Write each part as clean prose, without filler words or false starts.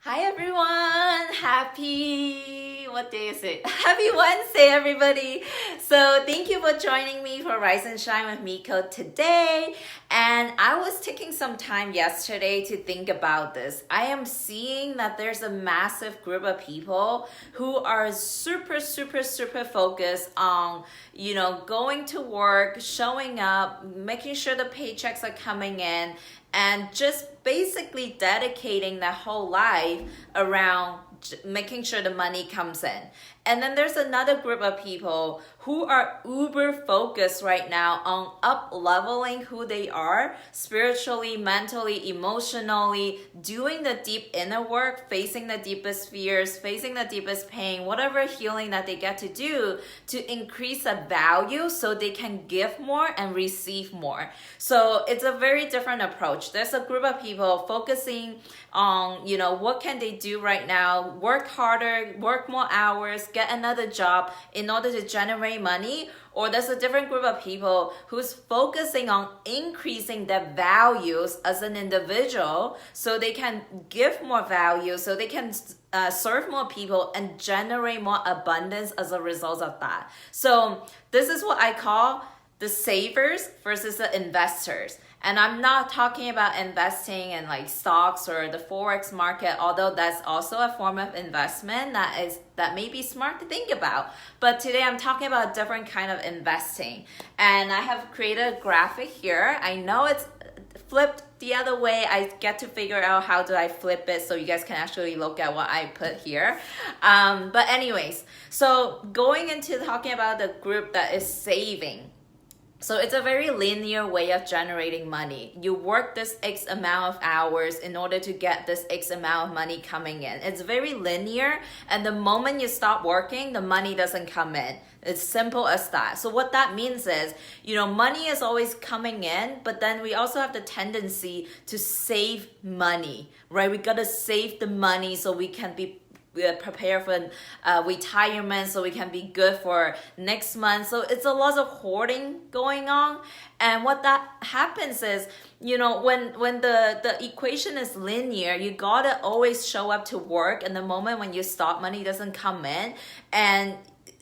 Hi everyone! What day is it? Happy Wednesday, everybody! So thank you for joining me for Rise and Shine with Miko today. And I was taking some time yesterday to think about this. I am seeing that there's a massive group of people who are super focused on, going to work, showing up, making sure the paychecks are coming in, and just basically dedicating their whole life around making sure the money comes in. And then there's another group of people who are uber focused right now on up leveling who they are spiritually, mentally, emotionally, doing the deep inner work, facing the deepest fears, facing the deepest pain, whatever healing that they get to do to increase the value so they can give more and receive more. So it's a very different approach. There's a group of people focusing on, what can they do right now, work harder, work more hours, get another job in order to generate money. Or there's a different group of people who's focusing on increasing their values as an individual so they can give more value, so they can serve more people and generate more abundance as a result of that. So this is what I call the savers versus the investors. And I'm not talking about investing in like stocks or the Forex market, although that's also a form of investment that may be smart to think about. But today I'm talking about a different kind of investing. And I have created a graphic here. I know it's flipped the other way. I get to figure out how do I flip it so you guys can actually look at what I put here. But anyways, so going into talking about the group that is saving. So it's a very linear way of generating money. You work this X amount of hours in order to get this X amount of money coming in. It's very linear, and the moment you stop working, the money doesn't come in. It's simple as that. So what that means is, money is always coming in, but then we also have the tendency to save money, right? We gotta save the money so we can be prepare for retirement, so we can be good for next month. So it's a lot of hoarding going on. And what that happens is, when the equation is linear, you gotta always show up to work, and the moment when you stop, money doesn't come in. And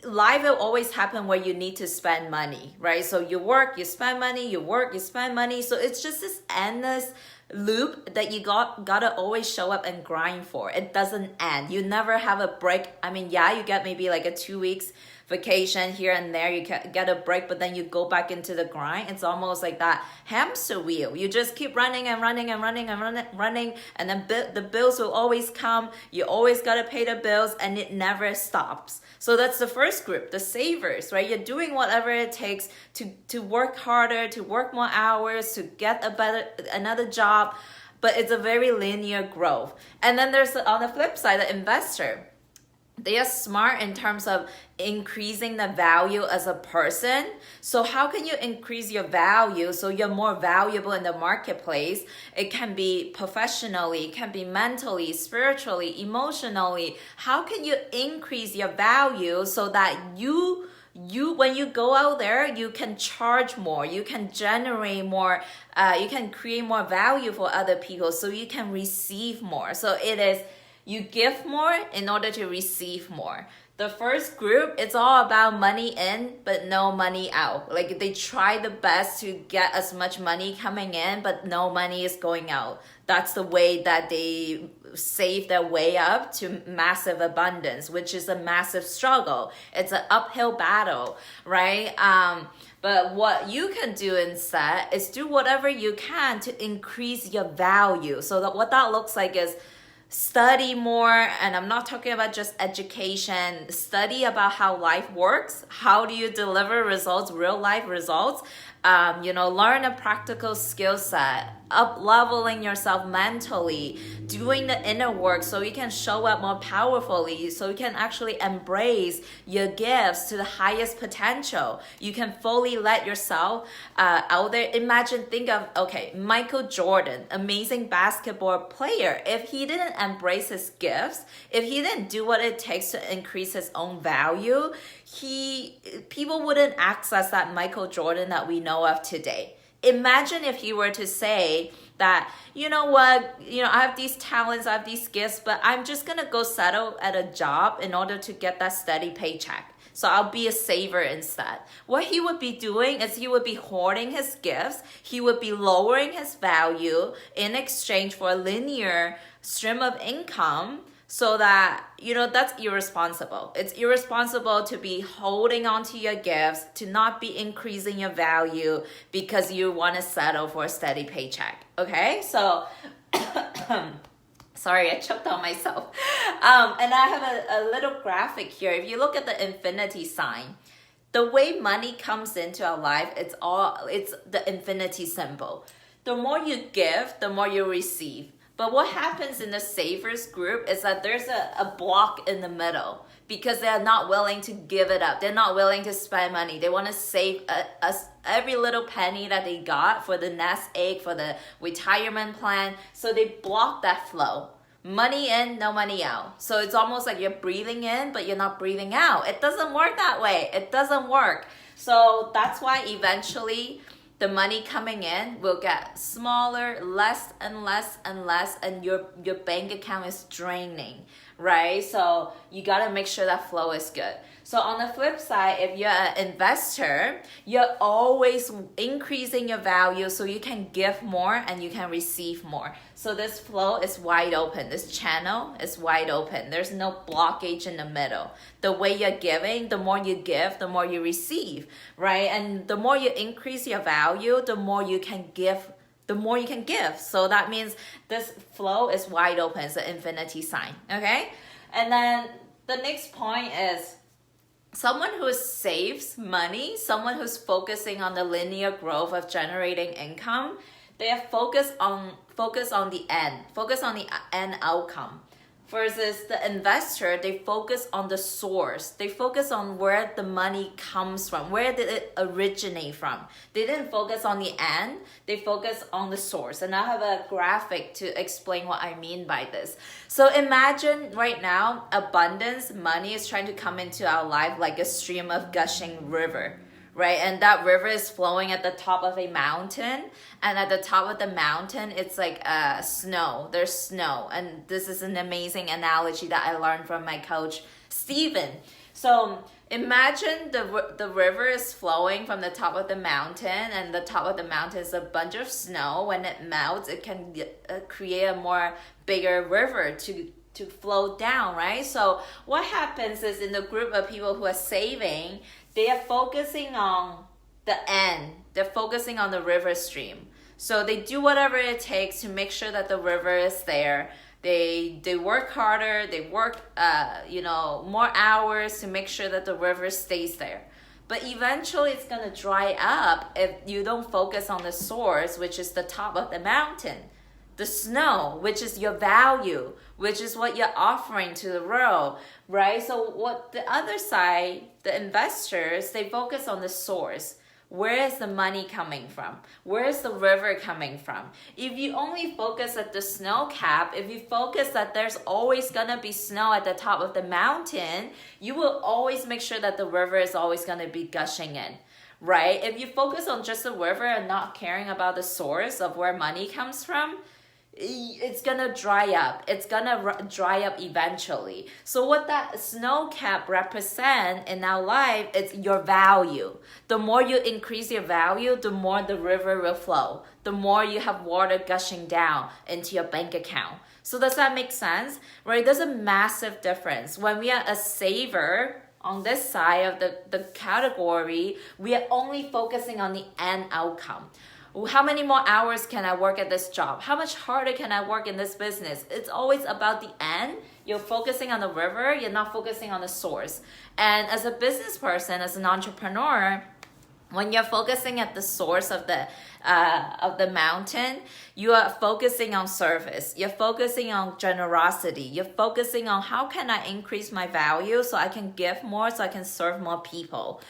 life will always happen where you need to spend money, right? So you work, you spend money, you work, you spend money. So it's just this endless loop that you gotta always show up and grind for. It doesn't end. You never have a break. I mean, yeah, you get maybe like a 2 weeks vacation here and there, you get a break, but then you go back into the grind. It's almost like that hamster wheel. You just keep running and running and running and running, and then the bills will always come. You always gotta pay the bills, and it never stops. So that's the first group, the savers, right? You're doing whatever it takes to work harder, to work more hours, to get another job, but it's a very linear growth. And then there's, on the flip side, the investor. They are smart in terms of increasing the value as a person. So how can you increase your value so you're more valuable in the marketplace? It can be professionally, it can be mentally, spiritually, emotionally. How can you increase your value so that you when you go out there, you can charge more, you can generate more, you can create more value for other people, so you can receive more. So it is, you give more in order to receive more. The first group, it's all about money in, but no money out. Like, they try the best to get as much money coming in, but no money is going out. That's the way that they save their way up to massive abundance, which is a massive struggle. It's an uphill battle, right? But what you can do instead is do whatever you can to increase your value. So that what that looks like is study more, and I'm not talking about just education. Study about how life works. How do you deliver results, real life results? Learn a practical skill set, up leveling yourself mentally, doing the inner work so you can show up more powerfully, so you can actually embrace your gifts to the highest potential. You can fully let yourself out there. Think of, Michael Jordan, amazing basketball player. If he didn't embrace his gifts, if he didn't do what it takes to increase his own value, people wouldn't access that Michael Jordan that we know of today. Imagine if he were to say that, you know what, I have these talents, I have these gifts, but I'm just gonna go settle at a job in order to get that steady paycheck. So I'll be a saver instead. What he would be doing is he would be hoarding his gifts. He would be lowering his value in exchange for a linear stream of income, so that, that's irresponsible. It's irresponsible to be holding on to your gifts, to not be increasing your value because you want to settle for a steady paycheck. Okay, so sorry, I choked on myself. And I have a little graphic here. If you look at the infinity sign, the way money comes into our life, it's the infinity symbol. The more you give, the more you receive. But what happens in the savers group is that there's a block in the middle because they're not willing to give it up. They're not willing to spend money. They want to save every little penny that they got for the nest egg, for the retirement plan. So they block that flow. Money in, no money out. So it's almost like you're breathing in, but you're not breathing out. It doesn't work that way. It doesn't work. So that's why eventually the money coming in will get smaller, less and less and less, and your bank account is draining, right? So you gotta make sure that flow is good. So on the flip side, if you're an investor, you're always increasing your value so you can give more and you can receive more. So this flow is wide open. This channel is wide open. There's no blockage in the middle. The way you're giving, the more you give, the more you receive, right? And the more you increase your value, the more you can give. So that means this flow is wide open. It's an infinity sign, okay? And then the next point is someone who saves money, someone who's focusing on the linear growth of generating income, they are focused on the end outcome. Versus the investor, they focus on the source. They focus on where the money comes from. Where did it originate from? They didn't focus on the end. They focus on the source. And I have a graphic to explain what I mean by this. So imagine right now, abundance, money is trying to come into our life like a stream of gushing river. Right, and that river is flowing at the top of a mountain, and at the top of the mountain it's like snow. There's snow, and this is an amazing analogy that I learned from my coach Steven. So imagine the river is flowing from the top of the mountain, and the top of the mountain is a bunch of snow. When it melts, it can create a more bigger river to flow down, right? So what happens is, in the group of people who are saving, they are focusing on the end. They're focusing on the river stream. So they do whatever it takes to make sure that the river is there. They work harder. They work more hours to make sure that the river stays there. But eventually it's going to dry up if you don't focus on the source, which is the top of the mountain. The snow, which is your value, which is what you're offering to the world, right? So what the other side, the investors, they focus on the source. Where is the money coming from? Where is the river coming from? If you only focus at the snow cap, if you focus that there's always gonna be snow at the top of the mountain, you will always make sure that the river is always gonna be gushing in. Right? If you focus on just the river and not caring about the source of where money comes from, it's gonna dry up. It's gonna dry up eventually. So what that snow cap represent in our life is your value. The more you increase your value, the more the river will flow. The more you have water gushing down into your bank account. So does that make sense? Right? There's a massive difference. When we are a saver, on this side of the category, we are only focusing on the end outcome. How many more hours can I work at this job? How much harder can I work in this business? It's always about the end. You're focusing on the river. You're not focusing on the source. And as a business person, as an entrepreneur, when you're focusing at the source of the mountain, you are focusing on service. You're focusing on generosity. You're focusing on how can I increase my value so I can give more, so I can serve more people.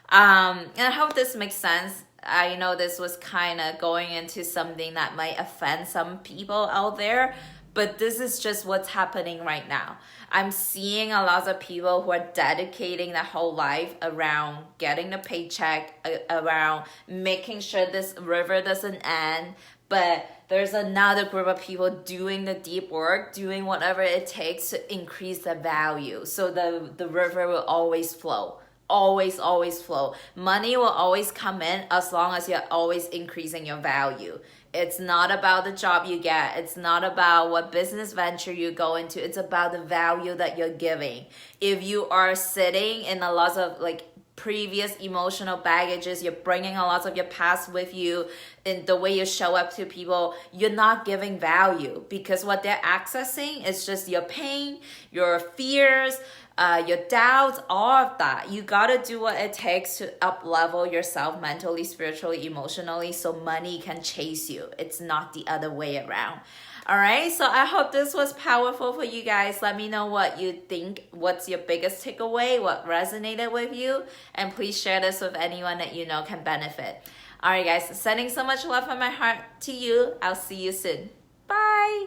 And I hope this makes sense. I know this was kind of going into something that might offend some people out there, but this is just what's happening right now. I'm seeing a lot of people who are dedicating their whole life around getting the paycheck, around making sure this river doesn't end. but there's another group of people doing the deep work, doing whatever it takes to increase the value. So the river will always flow. Always flow. Money will always come in as long as you're always increasing your value. It's not about the job you get. It's not about what business venture you go into. It's about the value that you're giving. If you are sitting in a lot of previous emotional baggages, you're bringing a lot of your past with you in the way you show up to people, you're not giving value, because what they're accessing is just your pain, your fears, your doubts, all of that. You gotta do what it takes to up level yourself mentally, spiritually, emotionally, so money can chase you. It's not the other way around. All right, so I hope this was powerful for you guys. Let me know what you think. What's your biggest takeaway? What resonated with you? And please share this with anyone that you know can benefit. All right, guys, sending so much love from my heart to you. I'll see you soon. Bye.